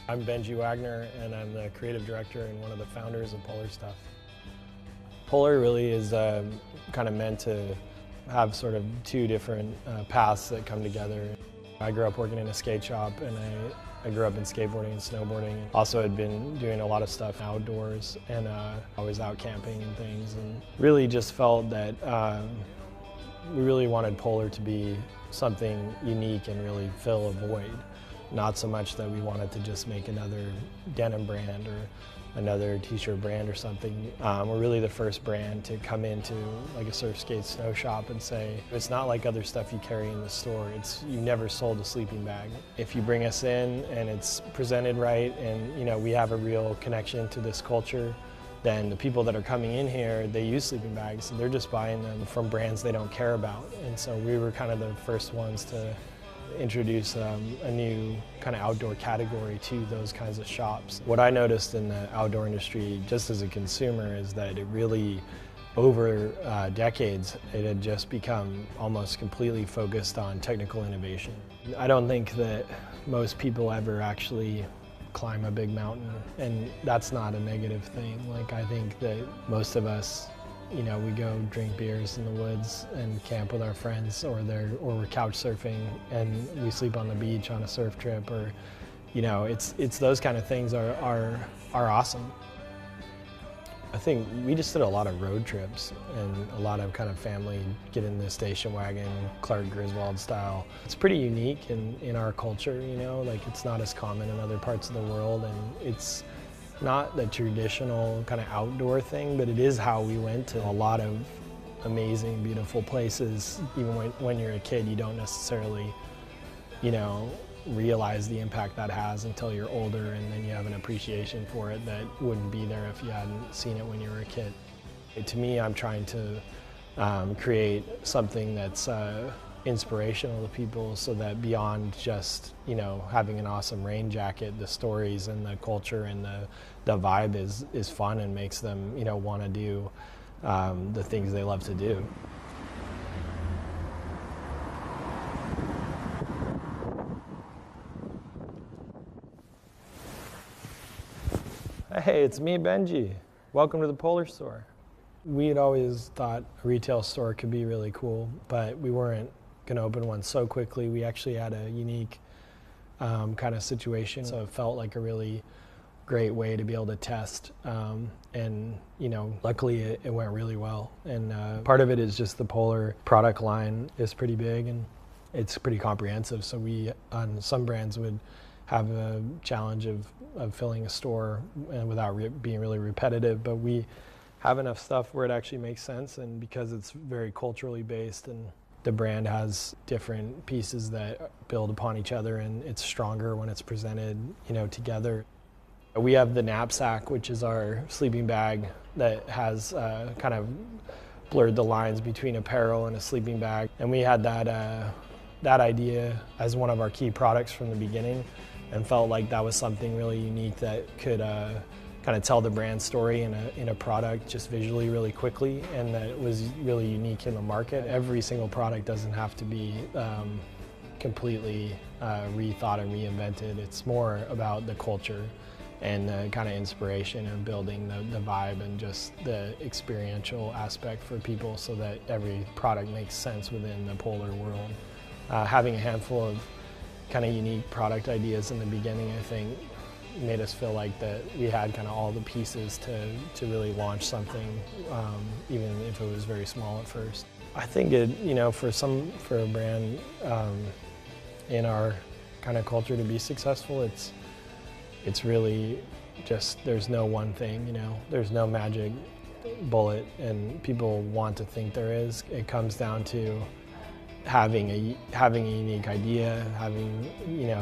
I'm Benji Wagner, and I'm the creative director and one of the founders of Polar Stuff. Polar really is kind of meant to have sort of two different paths that come together. I grew up working in a skate shop, and I grew up in skateboarding and snowboarding. Also had been doing a lot of stuff outdoors, and I was out camping and things, and really just felt that we really wanted Polar to be something unique and really fill a void. Not so much that we wanted to just make another denim brand or another t-shirt brand or something. We're really the first brand to come into like a surf skate snow shop and say, it's not like other stuff you carry in the store. You've never sold a sleeping bag. If you bring us in and it's presented right and we have a real connection to this culture, then the people that are coming in here, they use sleeping bags and they're just buying them from brands they don't care about. And so we were kind of the first ones to introduce a new kind of outdoor category to those kinds of shops. What I noticed in the outdoor industry, just as a consumer, is that it really, over decades, it had just become almost completely focused on technical innovation. I don't think that most people ever actually climb a big mountain, and that's not a negative thing. Like, I think that most of us, we go drink beers in the woods and camp with our friends, or we're couch surfing and we sleep on the beach on a surf trip, or it's those kind of things are awesome. I think we just did a lot of road trips and a lot of kind of family get in the station wagon, Clark Griswold style. It's pretty unique in our culture, like it's not as common in other parts of the world, and it's not the traditional kind of outdoor thing, but it is how we went to a lot of amazing, beautiful places. Even when you're a kid, you don't necessarily, realize the impact that has until you're older, and then you have an appreciation for it that wouldn't be there if you hadn't seen it when you were a kid. To me, I'm trying to create something that's inspirational to people, so that beyond just having an awesome rain jacket, the stories and the culture and the vibe is fun and makes them want to do the things they love to do. Hey, it's me, Benji. Welcome to the Polar Store. We had always thought a retail store could be really cool, but we weren't going to open one so quickly. We actually had a unique kind of situation, so it felt like a really great way to be able to test, and luckily it went really well. And part of it is just the Polar product line is pretty big and it's pretty comprehensive, so we on some brands would have a challenge of filling a store without being really repetitive, but we have enough stuff where it actually makes sense, and because it's very culturally based and the brand has different pieces that build upon each other, and it's stronger when it's presented, together. We have the knapsack, which is our sleeping bag that has kind of blurred the lines between apparel and a sleeping bag. And we had that idea as one of our key products from the beginning, and felt like that was something really unique that could kind of tell the brand story in a product just visually really quickly, and that it was really unique in the market. Every single product doesn't have to be completely rethought and reinvented. It's more about the culture and the kind of inspiration and building the vibe and just the experiential aspect for people, so that every product makes sense within the Polar world. Having a handful of kind of unique product ideas in the beginning, I think, made us feel like that we had kind of all the pieces to really launch something, even if it was very small at first. I think for a brand in our kind of culture to be successful, it's really just, there's no one thing, there's no magic bullet, and people want to think there is. It comes down to having a unique idea, having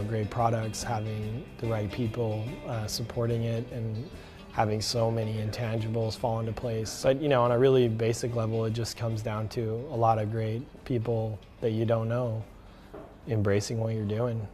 great products, having the right people supporting it, and having so many intangibles fall into place. But on a really basic level, it just comes down to a lot of great people that you don't know embracing what you're doing.